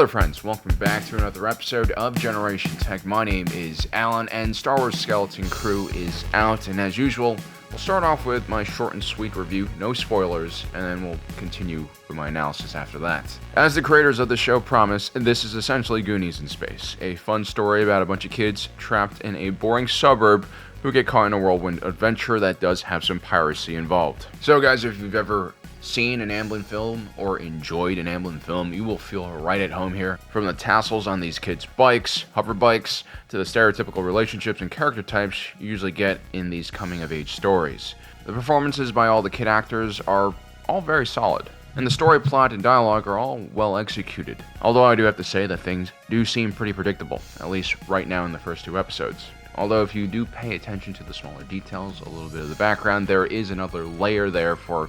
Hello friends, welcome back to another episode of Generation Tech. My name is Alan, and Star Wars Skeleton Crew is out, and as usual, we'll start off with my short and sweet review, no spoilers, and then we'll continue with my analysis after that. As the creators of the show promise, this is essentially Goonies in space, a fun story about a bunch of kids trapped in a boring suburb who get caught in a whirlwind adventure that does have some piracy involved. So guys, if you've ever seen an Amblin film or enjoyed an Amblin film, you will feel right at home here. From the tassels on these kids' bikes, hover bikes, to the stereotypical relationships and character types you usually get in these coming-of-age stories. The performances by all the kid actors are all very solid, and the story, plot, and dialogue are all well executed. Although I do have to say that things do seem pretty predictable, at least right now in the first two episodes. Although if you do pay attention to the smaller details, a little bit of the background, there is another layer there for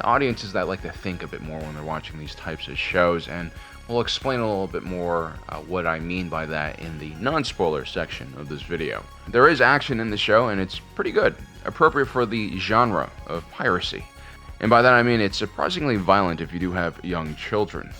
audiences that like to think a bit more when they're watching these types of shows, and we'll explain a little bit more what I mean by that in the non-spoiler section of this video. There is action in the show, and it's pretty good, appropriate for the genre of piracy. And by that I mean it's surprisingly violent if you do have young children.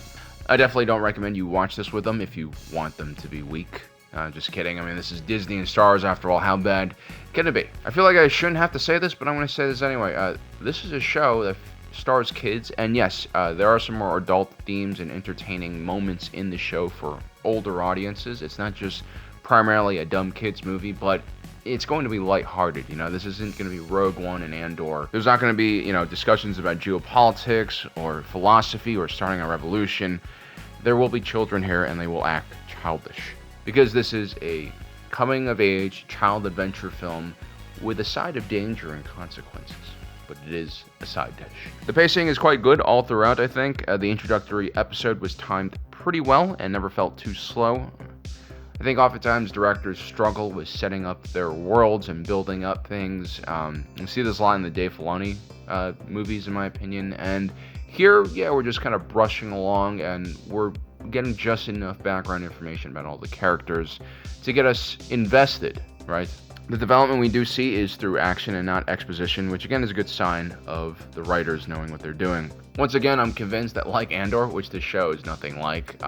I definitely don't recommend you watch this with them if you want them to be weak. Just kidding. I mean, this is Disney and Star Wars after all. How bad can it be? I feel like I shouldn't have to say this, but I'm going to say this anyway. This is a show that stars kids, and yes, there are some more adult themes and entertaining moments in the show for older audiences. It's not just primarily a dumb kids movie, but it's going to be lighthearted. You know, this isn't going to be Rogue One and Andor. There's not going to be, discussions about geopolitics or philosophy or starting a revolution. There will be children here, and they will act childish. Because this is a coming-of-age child adventure film with a side of danger and consequences. But it is a side dish. The pacing is quite good all throughout, I think. The introductory episode was timed pretty well and never felt too slow. I think oftentimes directors struggle with setting up their worlds and building up things. You see this a lot in the Dave Filoni movies, in my opinion. And here, we're just kind of brushing along, and we're getting just enough background information about all the characters to get us invested, right? The development we do see is through action and not exposition, which again is a good sign of the writers knowing what they're doing. Once again, I'm convinced that like Andor, which this show is nothing like,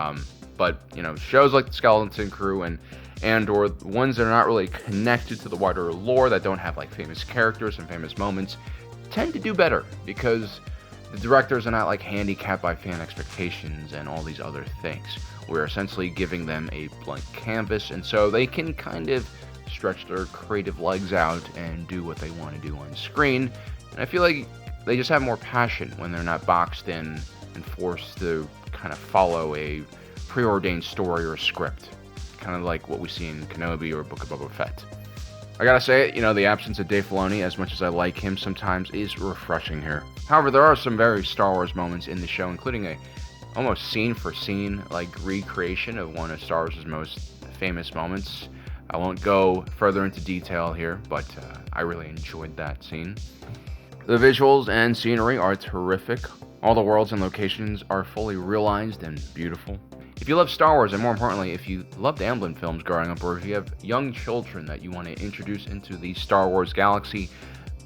but shows like the Skeleton Crew and Andor, ones that are not really connected to the wider lore, that don't have like famous characters and famous moments, tend to do better because the directors are not like handicapped by fan expectations and all these other things. We're essentially giving them a blank canvas, and so they can kind of stretch their creative legs out and do what they want to do on screen. And I feel like they just have more passion when they're not boxed in and forced to kind of follow a preordained story or script, kind of like what we see in Kenobi or Book of Boba Fett. I gotta say, the absence of Dave Filoni, as much as I like him sometimes, is refreshing here. However, there are some very Star Wars moments in the show, including a almost scene-for-scene recreation of one of Star Wars' most famous moments. I won't go further into detail here, but I really enjoyed that scene. The visuals and scenery are terrific. All the worlds and locations are fully realized and beautiful. If you love Star Wars, and more importantly, if you loved Amblin films growing up, or if you have young children that you want to introduce into the Star Wars galaxy,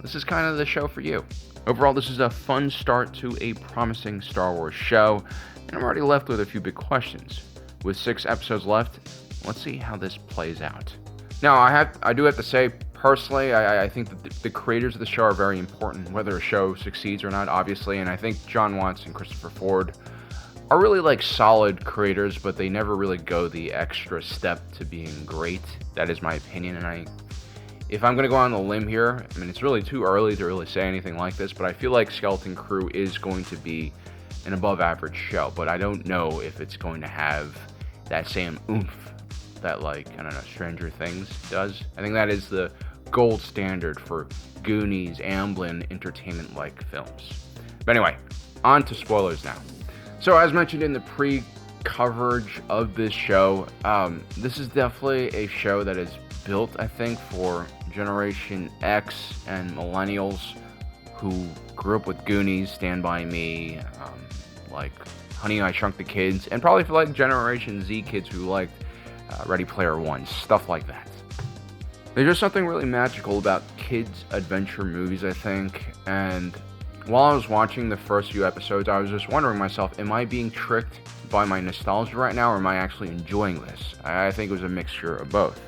this is kind of the show for you. Overall, this is a fun start to a promising Star Wars show, and I'm already left with a few big questions. With 6 episodes left, let's see how this plays out. Now, I do have to say, personally, I think that the creators of the show are very important, whether a show succeeds or not, obviously, and I think Jon Watts and Christopher Ford are really solid creators, but they never really go the extra step to being great. That is my opinion, and if I'm going to go on a limb here, I mean, it's really too early to really say anything like this, but I feel like Skeleton Crew is going to be an above average show, but I don't know if it's going to have that same oomph that Stranger Things does. I think that is the gold standard for Goonies, Amblin, entertainment-like films. But anyway, on to spoilers now. So as mentioned in the pre-coverage of this show, this is definitely a show that is built, I think, for Generation X and millennials who grew up with Goonies, Stand By Me, Honey, I Shrunk the Kids, and probably for Generation Z kids who liked Ready Player One, stuff like that. There's just something really magical about kids' adventure movies, I think, and While I was watching the first few episodes, I was just wondering myself, am I being tricked by my nostalgia right now, or am I actually enjoying this? I think it was a mixture of both.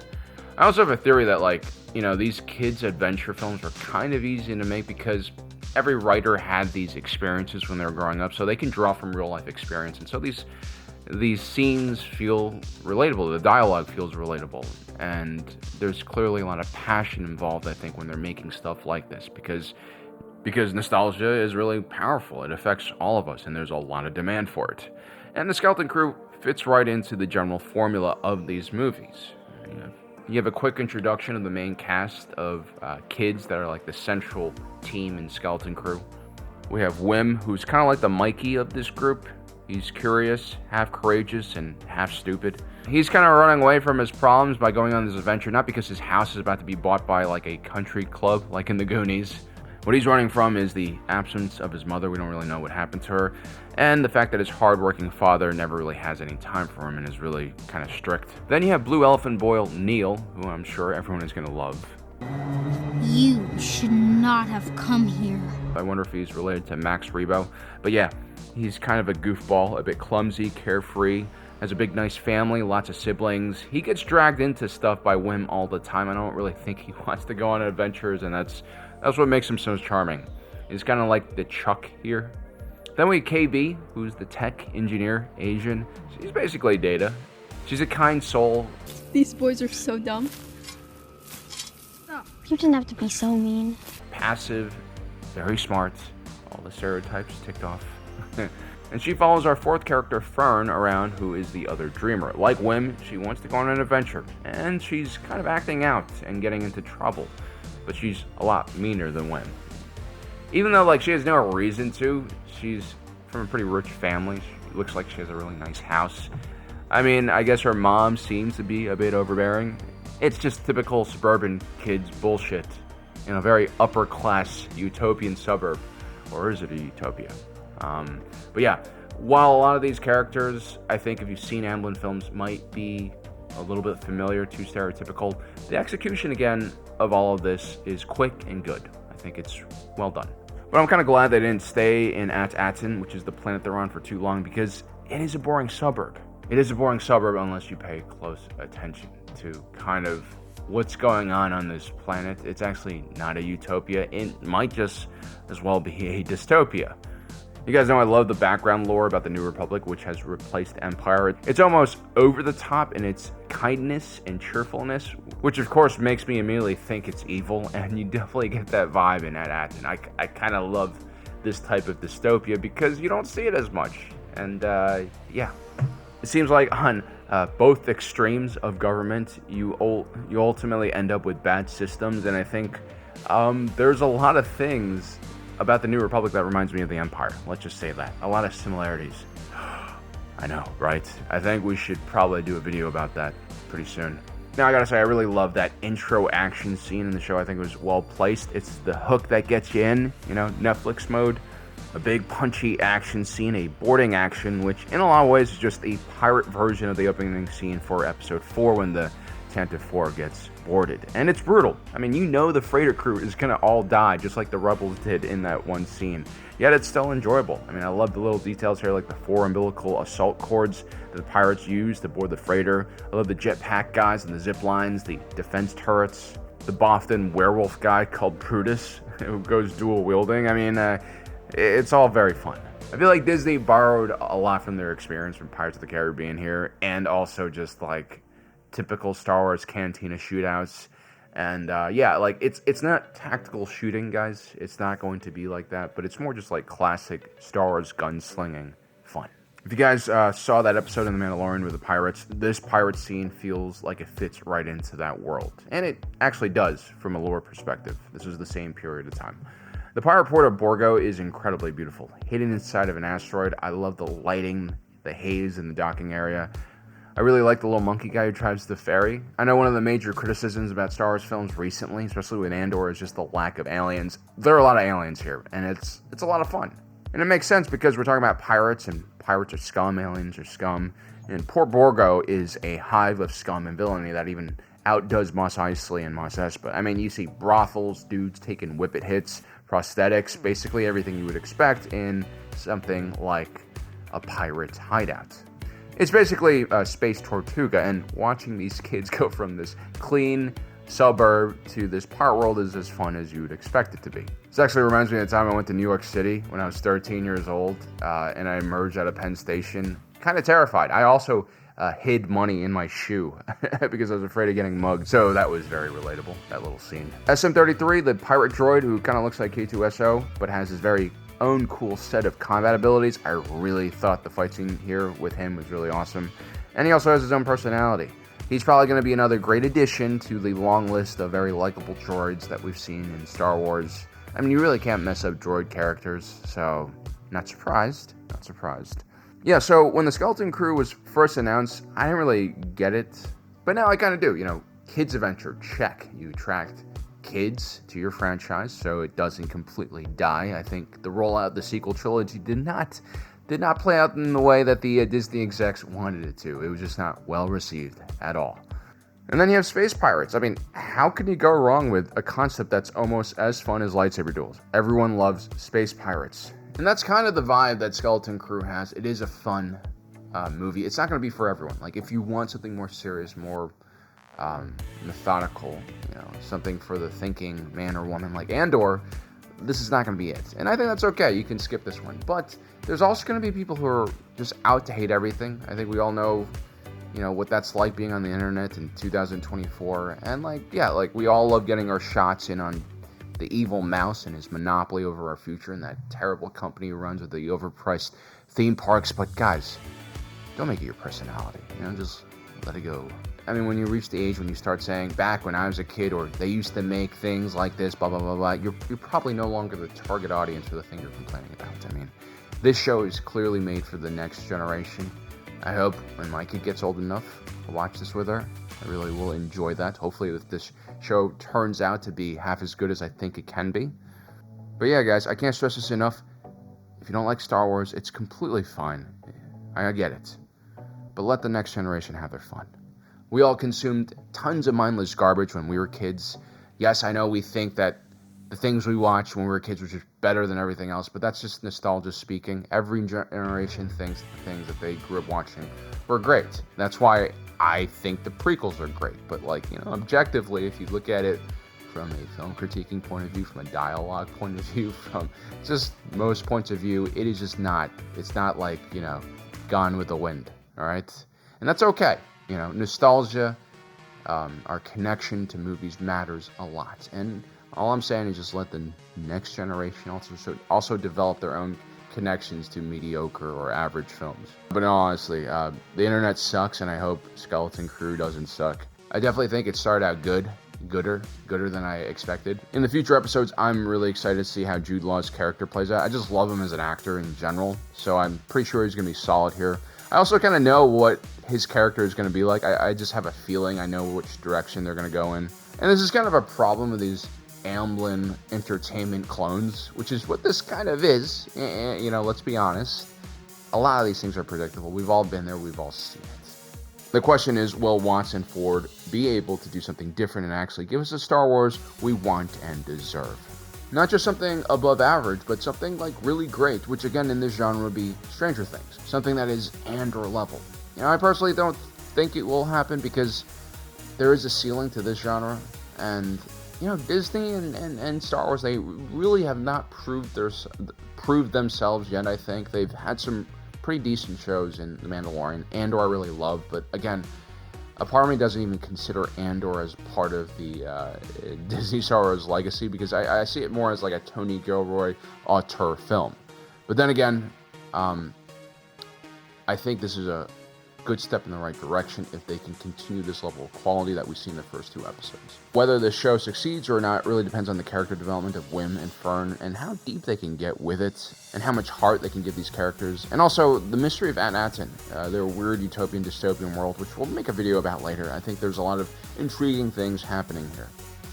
I also have a theory that, like, these kids' adventure films are kind of easy to make because every writer had these experiences when they were growing up, so they can draw from real life experience. And so these scenes feel relatable. The dialogue feels relatable, and there's clearly a lot of passion involved, I think, when they're making stuff like this, because nostalgia is really powerful. It affects all of us, and there's a lot of demand for it. And the Skeleton Crew fits right into the general formula of these movies. You have a quick introduction of the main cast of kids that are like the central team in Skeleton Crew. We have Wim, who's kind of like the Mikey of this group. He's curious, half courageous, and half stupid. He's kind of running away from his problems by going on this adventure, not because his house is about to be bought by like a country club, like in the Goonies. What he's running from is the absence of his mother. We don't really know what happened to her. And the fact that his hardworking father never really has any time for him and is really kind of strict. Then you have Blue Elephant Boy Neil, who I'm sure everyone is going to love. You should not have come here. I wonder if he's related to Max Rebo. But yeah, he's kind of a goofball, a bit clumsy, carefree, has a big nice family, lots of siblings. He gets dragged into stuff by Wim all the time. I don't really think he wants to go on adventures, and that's what makes him so charming. He's kind of like the Chuck here. Then we have KB, who's the tech engineer, Asian. She's basically Data. She's a kind soul. These boys are so dumb. You didn't have to be so mean. Passive, very smart. All the stereotypes ticked off. And she follows our fourth character, Fern, around, who is the other dreamer. Like Wim, she wants to go on an adventure. And she's kind of acting out and getting into trouble. But she's a lot meaner than Wim. Even though, like, she has no reason to, she's from a pretty rich family. She looks like she has a really nice house. I mean, I guess her mom seems to be a bit overbearing. It's just typical suburban kids bullshit in a very upper-class utopian suburb. Or is it a utopia? But yeah, while a lot of these characters, I think if you've seen Amblin films, might be a little bit familiar, too stereotypical, the execution, again, of all of this is quick and good. I think it's well done. But I'm kind of glad they didn't stay in At-Aten, which is the planet they're on, for too long, because it is a boring suburb. It is a boring suburb unless you pay close attention to kind of what's going on this planet. It's actually not a utopia. It might just as well be a dystopia. You guys know I love the background lore about the New Republic, which has replaced Empire. It's almost over the top in its kindness and cheerfulness, which of course makes me immediately think it's evil, and you definitely get that vibe in At-Aten. I kind of love this type of dystopia because you don't see it as much. And yeah, it seems like on both extremes of government, you ultimately end up with bad systems, and I think there's a lot of things about the New Republic that reminds me of the Empire. Let's just say that. A lot of similarities. I know, right? I think we should probably do a video about that pretty soon. Now, I gotta say, I really love that intro action scene in the show. I think it was well placed. It's the hook that gets you in, Netflix mode. A big punchy action scene, a boarding action, which in a lot of ways is just a pirate version of the opening scene for episode 4 when the Tantive 4 gets boarded. And it's brutal. I mean, the freighter crew is gonna all die, just like the rebels did in that one scene. Yet it's still enjoyable. I mean, I love the little details here, like the 4 umbilical assault cords that the pirates use to board the freighter. I love the jetpack guys and the zip lines, the defense turrets, the Boston werewolf guy called Brutus, who goes dual wielding. I mean, it's all very fun. I feel like Disney borrowed a lot from their experience from Pirates of the Caribbean here, and also just like typical Star Wars cantina shootouts. And yeah, like it's not tactical shooting, guys. It's not going to be like that, but it's more just like classic Star Wars gunslinging fun. If you guys saw that episode in The Mandalorian with the pirates, this pirate scene feels like it fits right into that world. And it actually does from a lore perspective. This was the same period of time. The pirate port of Borgo is incredibly beautiful. Hidden inside of an asteroid, I love the lighting, the haze in the docking area. I really like the little monkey guy who drives the ferry. I know one of the major criticisms about Star Wars films recently, especially with Andor, is just the lack of aliens. There are a lot of aliens here, and it's a lot of fun. And it makes sense because we're talking about pirates, and pirates are scum, aliens are scum. And Port Borgo is a hive of scum and villainy that even outdoes Mos Eisley and Mos Espa. I mean, you see brothels, dudes taking whippet hits prosthetics, basically everything you would expect in something like a pirate hideout. It's basically a Space Tortuga, and watching these kids go from this clean suburb to this pirate world is as fun as you would expect it to be. This actually reminds me of the time I went to New York City when I was 13 years old, and I emerged out of Penn Station, kind of terrified. I also hid money in my shoe because I was afraid of getting mugged, so that was very relatable, that little scene. SM-33, the pirate droid who kind of looks like K2SO, but has his very own cool set of combat abilities. I really thought the fight scene here with him was really awesome, and he also has his own personality. He's probably going to be another great addition to the long list of very likable droids that we've seen in Star Wars. I mean, you really can't mess up droid characters, so not surprised. Yeah, so when the Skeleton Crew was first announced, I didn't really get it, but now I kind of do. You know, kids adventure, check. You attract kids to your franchise, so it doesn't completely die. I think the rollout of the sequel trilogy did not play out in the way that the Disney execs wanted it to. It was just not well received at all. And then you have space pirates. I mean, how can you go wrong with a concept that's almost as fun as lightsaber duels? Everyone loves space pirates. And that's kind of the vibe that Skeleton Crew has. It is a fun movie. It's not going to be for everyone. Like, if you want something more serious, more methodical, you know, something for the thinking man or woman like Andor, this is not going to be it. And I think that's okay. You can skip this one. But there's also going to be people who are just out to hate everything. I think we all know, you know, what that's like being on the internet in 2024. And, like, we all love getting our shots in on the evil mouse and his monopoly over our future and that terrible company who runs with the overpriced theme parks. But, guys, don't make it your personality. You know, just let it go. I mean, when you reach the age when you start saying, back when I was a kid, or they used to make things like this, blah, blah, blah, blah, you're probably no longer the target audience for the thing you're complaining about. I mean, this show is clearly made for the next generation. I hope when my kid gets old enough, I'll watch this with her. I really will enjoy that. Hopefully, if this show turns out to be half as good as I think it can be. But yeah, guys, I can't stress this enough. If you don't like Star Wars, it's completely fine. I get it. But let the next generation have their fun. We all consumed tons of mindless garbage when we were kids. Yes, I know we think that the things we watched when we were kids were just better than everything else, but that's just nostalgia speaking. Every generation thinks the things that they grew up watching were great. That's why I think the prequels are great. But, like, you know, objectively, if you look at it from a film critiquing point of view, from a dialogue point of view, from just most points of view, it is just not, it's not like, you know, Gone with the Wind, all right? And that's okay. You know, nostalgia, our connection to movies matters a lot. And all I'm saying is just let the next generation also develop their own connections to mediocre or average films. But no, honestly, the internet sucks, and I hope Skeleton Crew doesn't suck. I definitely think it started out gooder than I expected. In the future episodes, I'm really excited to see how Jude Law's character plays out. I just love him as an actor in general, so I'm pretty sure he's going to be solid here. I also kind of know what his character is going to be like. I just have a feeling I know which direction they're going to go in. And this is kind of a problem with these Amblin Entertainment clones, which is what this kind of is. You know, let's be honest. A lot of these things are predictable. We've all been there. We've all seen it. The question is, will Watson Ford be able to do something different and actually give us the Star Wars we want and deserve? Not just something above average, but something like really great, which again in this genre would be Stranger Things. Something that is Andor level. You know, I personally don't think it will happen because there is a ceiling to this genre, and you know, Disney and Star Wars, they really have not proved themselves yet. I think they've had some pretty decent shows in The Mandalorian. Andor I really love, but again, a part of me doesn't even consider Andor as part of the Disney Star Wars legacy, because I see it more as like a Tony Gilroy auteur film. But then again, I think this is a good step in the right direction if they can continue this level of quality that we see in the first 2 episodes. Whether this show succeeds or not really depends on the character development of Wim and Fern, and how deep they can get with it, and how much heart they can give these characters, and also the mystery of At-Aten, their weird utopian dystopian world, which we'll make a video about later. I think there's a lot of intriguing things happening here.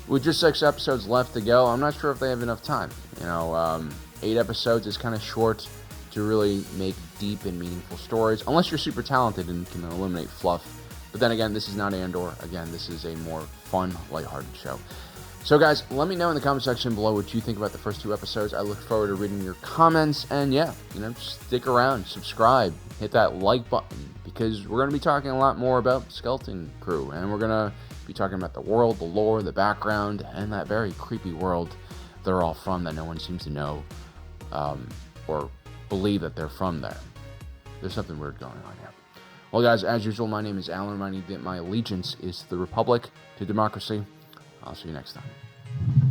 With just 6 episodes left to go, I'm not sure if they have enough time. You know, 8 episodes is kind of short to really make deep and meaningful stories, unless you're super talented and can eliminate fluff. But then again, this is not Andor. Again, this is a more fun, lighthearted show. So guys, let me know in the comment section below what you think about the first 2 episodes. I look forward to reading your comments, and yeah, stick around, subscribe, hit that like button, because we're going to be talking a lot more about Skeleton Crew, and we're going to be talking about the world, the lore, the background, and that very creepy world they're all from that no one seems to know or believe that they're from there. There's something weird going on here. Well guys, as usual, my name is Alan, reminding you that my allegiance is to the Republic, to democracy. I'll see you next time.